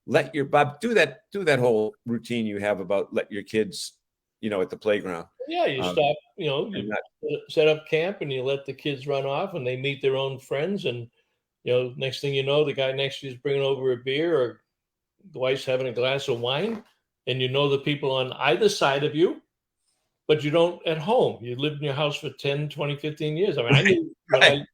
let your Bob do that whole routine you have about let your kids, at the playground.
Yeah, you stop, you set up camp and you let the kids run off and they meet their own friends. And, next thing you know, the guy next to you is bringing over a beer, or the wife's having a glass of wine, and the people on either side of you. But you don't at home. You lived in your house for 10, 20, 15 years. I mean, I knew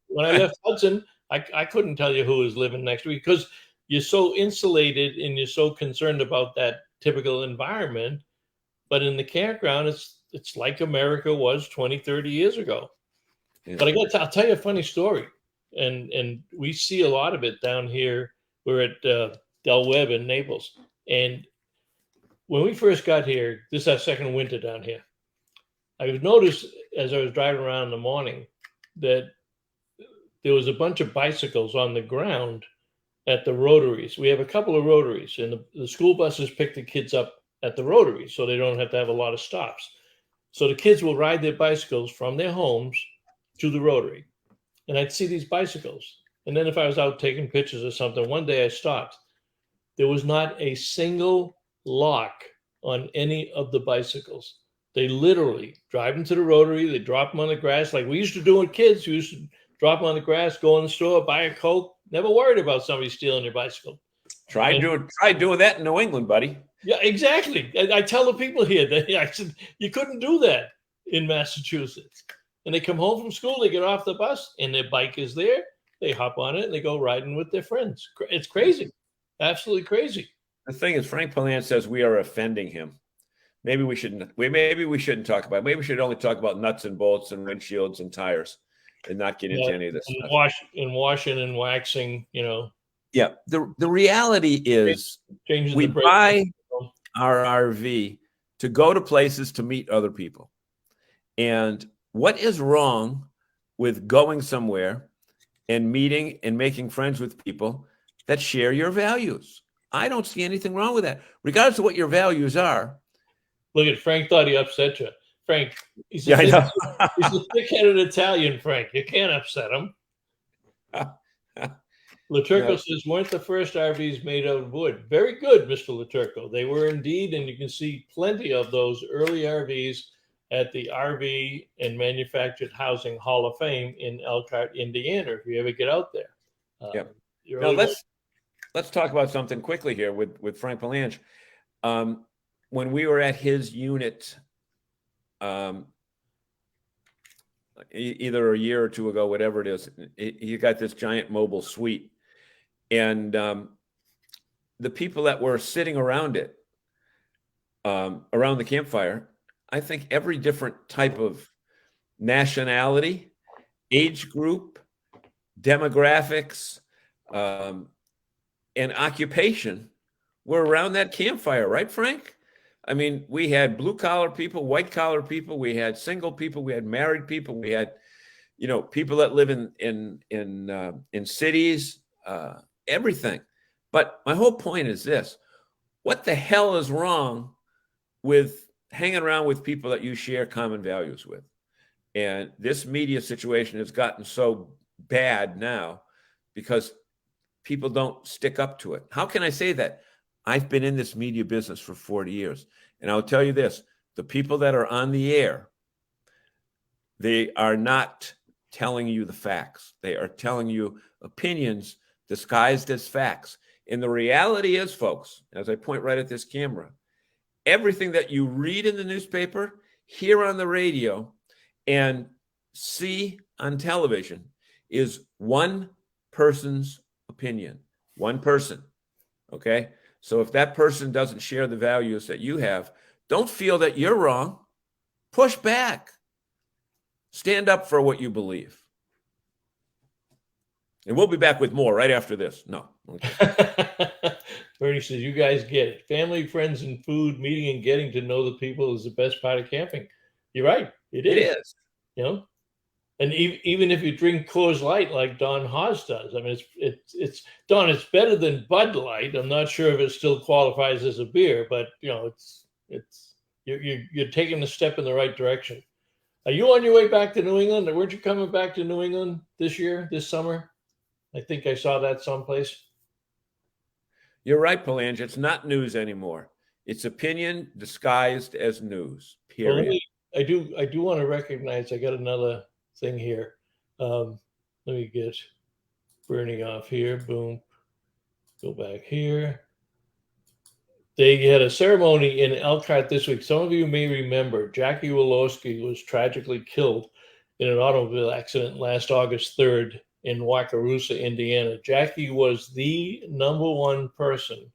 when I left Hudson, I couldn't tell you who was living next to me because you're so insulated and you're so concerned about that typical environment. But in the campground, it's like America was 20, 30 years ago. Yeah. But I'll tell you a funny story. And we see a lot of it down here. We're at Del Webb in Naples. And when we first got here, this is our second winter down here. I noticed as I was driving around in the morning that there was a bunch of bicycles on the ground at the rotaries. We have a couple of rotaries, and the school buses pick the kids up at the rotaries, so they don't have to have a lot of stops. So the kids will ride their bicycles from their homes to the rotary, and I'd see these bicycles. And then if I was out taking pictures or something, one day I stopped. There was not a single lock on any of the bicycles. They literally drive them to the rotary. They drop them on the grass like we used to do with kids. We used to drop them on the grass, go in the store, buy a Coke. Never worried about somebody stealing your bicycle.
Try doing that in New England, buddy.
Yeah, exactly. I tell the people here that I said you couldn't do that. in Massachusetts. And they come home from school, they get off the bus, and their bike is there. They hop on it, and they go riding with their friends. It's crazy. Absolutely crazy.
The thing is, Frank Palan says we are offending him. Maybe we shouldn't. Maybe we shouldn't talk about it. Maybe we should only talk about nuts and bolts and windshields and tires, and not get into any of this stuff.
Washing and waxing,
Yeah. The reality is, we buy our RV to go to places to meet other people. And what is wrong with going somewhere and meeting and making friends with people that share your values? I don't see anything wrong with that, regardless of what your values are. Look
at Frank, thought he upset you. Frank, he's a thick-headed Italian, Frank. You can't upset him. Laturco says, weren't the first RVs made out of wood? Very good, Mr. Laturco. They were indeed, and you can see plenty of those early RVs at the RV and Manufactured Housing Hall of Fame in Elkhart, Indiana, if you ever get out there.
Now, let's talk about something quickly here with Frank Palange. When we were at his unit either a year or two ago, whatever it is, he got this giant mobile suite. And the people that were sitting around it, around the campfire, I think every different type of nationality, age group, demographics, and occupation were around that campfire, right, Frank? I mean, we had blue collar people, white collar people, we had single people, we had married people, we had, people that live in cities, everything. But my whole point is this: what the hell is wrong with hanging around with people that you share common values with? And this media situation has gotten so bad now because people don't stick up to it. How can I say that? I've been in this media business for 40 years. And I'll tell you this, the people that are on the air, they are not telling you the facts. They are telling you opinions disguised as facts. And the reality is, folks, as I point right at this camera, everything that you read in the newspaper, hear on the radio, and see on television is one person's opinion. One person. Okay? So if that person doesn't share the values that you have, don't feel that you're wrong. Push back. Stand up for what you believe. And we'll be back with more right after this. No. Okay.
Bernie says, you guys get it. Family, friends, and food, meeting and getting to know the people is the best part of camping. You're right. It is. And even if you drink Coors Light like Don Haas does, I mean, it's Don. It's better than Bud Light. I'm not sure if it still qualifies as a beer, but you're taking a step in the right direction. Are you on your way back to New England? Or weren't you coming back to New England this summer? I think I saw that someplace.
You're right, Palange. It's not news anymore. It's opinion disguised as news. Period.
Well, I do want to recognize. I got another thing here. Let me get Bernie off here. Boom. Go back here. They had a ceremony in Elkhart this week. Some of you may remember Jackie Wolowski was tragically killed in an automobile accident last August 3rd in Wakarusa, Indiana. Jackie was the #1 person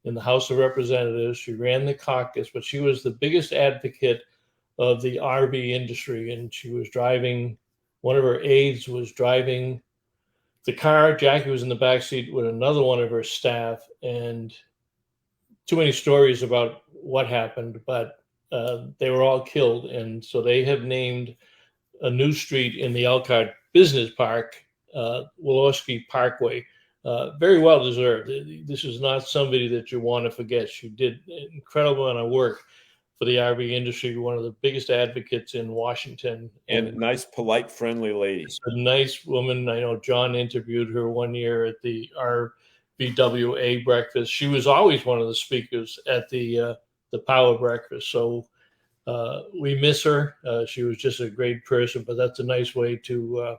in the House of Representatives. She ran the caucus, but she was the biggest advocate of the RV industry. And she was driving, one of her aides was driving the car. Jackie was in the back seat with another one of her staff, and too many stories about what happened, but they were all killed. And so they have named a new street in the Elkhart Business Park, Wolowski Parkway. Very well deserved. This is not somebody that you want to forget. She did an incredible amount of work for the RV industry, one of the biggest advocates in Washington.
And a nice, polite, friendly lady.
A nice woman. I know John interviewed her one year at the RVWA breakfast. She was always one of the speakers at the Power Breakfast. So we miss her. She was just a great person, but that's a nice way to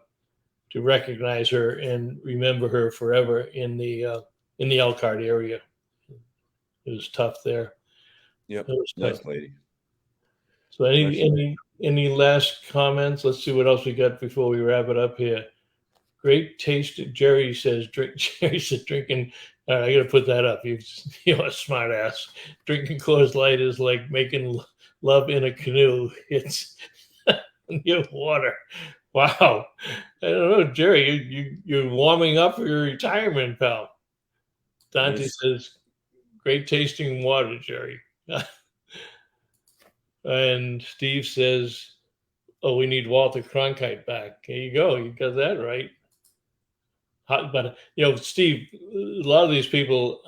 recognize her and remember her forever in the Elkhart area. It was tough there.
Yep, nice lady.
So any Any last comments? Let's see what else we got before we wrap it up here. Great taste. Jerry says, Jerry said drinking. I got to put that up. You're a smart ass. Drinking Coors Light is like making love in a canoe. It's new water. Wow. I don't know, Jerry. You're warming up for your retirement, pal. Dante says, great tasting water, Jerry. And Steve says, oh, we need Walter Cronkite back. There you go. You got that right. But, Steve, a lot of these people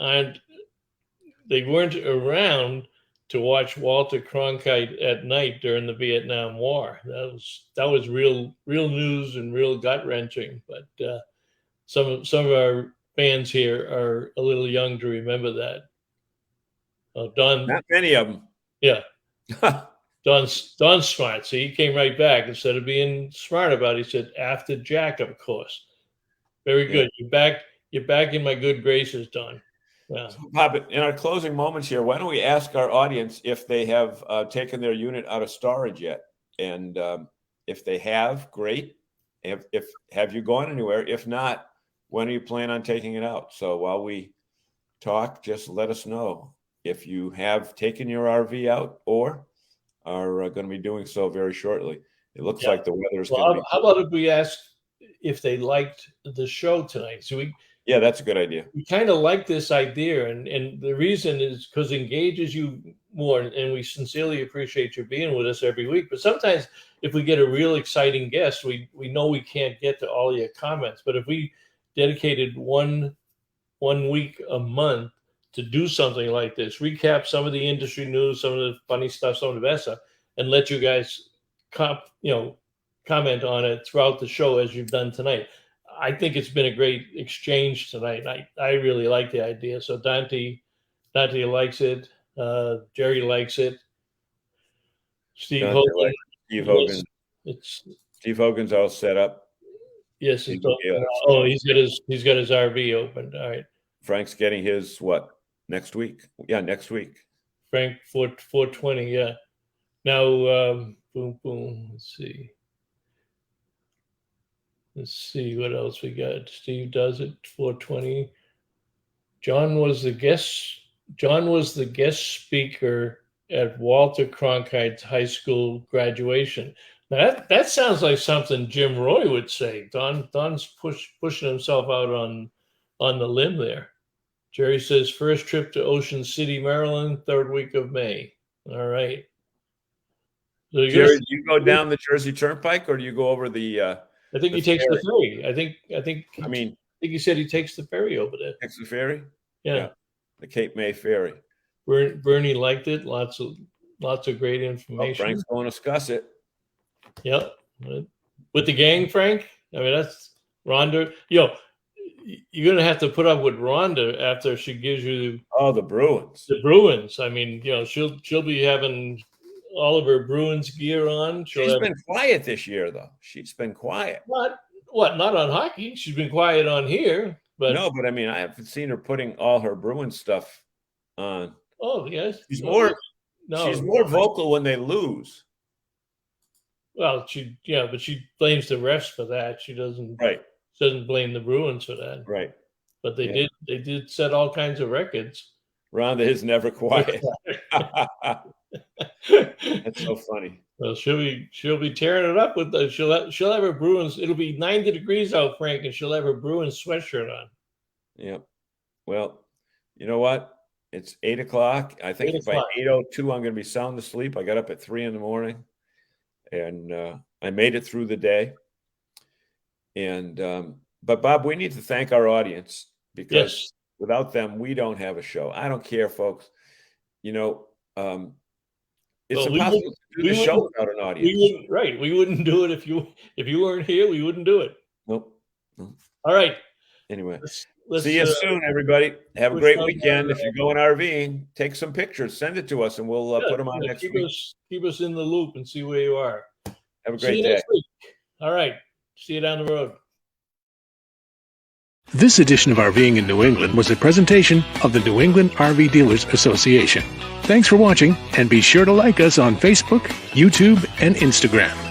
they weren't around to watch Walter Cronkite at night during the Vietnam War. That was real news and real gut wrenching. But some of our fans here are a little young to remember that. Don,
not many of them.
Yeah, Don's smart, so he came right back instead of being smart about it. He said, "After Jack, of course." Very good. You're back in my good graces, Don. Yeah.
So, Bob, in our closing moments here, why don't we ask our audience if they have taken their unit out of storage yet? And if they have, great. If have you gone anywhere? If not, when are you planning on taking it out? So while we talk, just let us know if you have taken your RV out or are going to be doing so very shortly. It looks like the weather is going to be.
How about if we ask if they liked the show tonight?
Yeah, that's a good idea.
We kind of like this idea, and the reason is because it engages you more, and we sincerely appreciate you being with us every week. But sometimes if we get a real exciting guest, we know we can't get to all your comments. But if we dedicated one week a month to do something like this, recap some of the industry news, some of the funny stuff, some of the best stuff, and let you guys comment on it throughout the show as you've done tonight. I think it's been a great exchange tonight. I really like the idea. So Dante likes it. Jerry likes it. Steve Hogan.
Steve Hogan's all set up.
Yes, he's got his RV opened. All right.
Frank's getting his what? Next week? Yeah, next week.
Frank 420. Yeah. Now, boom. Let's see what else we got. Steve does it. 420. John was the guest speaker at Walter Cronkite's high school graduation. Now that sounds like something Jim Roy would say. Don's pushing himself out on the limb there. Jerry says first trip to Ocean City, Maryland, third week of May. All right. So
Jerry, do you go down the Jersey Turnpike or do you go over the?
I think he takes the ferry. I think he said he takes the ferry over there.
Takes the ferry?
Yeah.
The Cape May ferry.
Bernie liked it. Lots of great information.
Well, Frank's going to discuss it.
Yep. With the gang, Frank? I mean, that's Rhonda. You're going to have to put up with Rhonda after she gives you
the Bruins.
The Bruins. I mean, she'll be having all of her Bruins gear on.
She's been quiet this year, though. She's been quiet.
Not on hockey. She's been quiet on here. But
no, but I mean, I haven't seen her putting all her Bruins stuff on.
Oh, yes.
She's more vocal when they lose.
Well, but she blames the refs for that. She doesn't blame the Bruins for that.
Right.
But they did set all kinds of records.
Rhonda is never quiet. That's so funny.
Well, she'll be tearing it up with the she'll have her Bruins. It'll be 90 degrees out, Frank, and she'll have her Bruins sweatshirt on.
Yep. Well, you know what? It's 8:00. I think by 8:02 I'm going to be sound asleep. I got up at 3 a.m. and I made it through the day. And but Bob, we need to thank our audience because without them, we don't have a show. I don't care, folks. It's impossible to do the show without an audience.
We wouldn't do it if you weren't here. We wouldn't do it.
Nope.
All right.
Anyway, let's see you soon, everybody. Have a great weekend. If you're going RVing, take some pictures, send it to us, and we'll put them on next week.
Keep us in the loop and see where you are.
Have a great day.
Next week. All right. See you down the road.
This edition of RVing in New England was a presentation of the New England RV Dealers Association. Thanks for watching, and be sure to like us on Facebook, YouTube, and Instagram.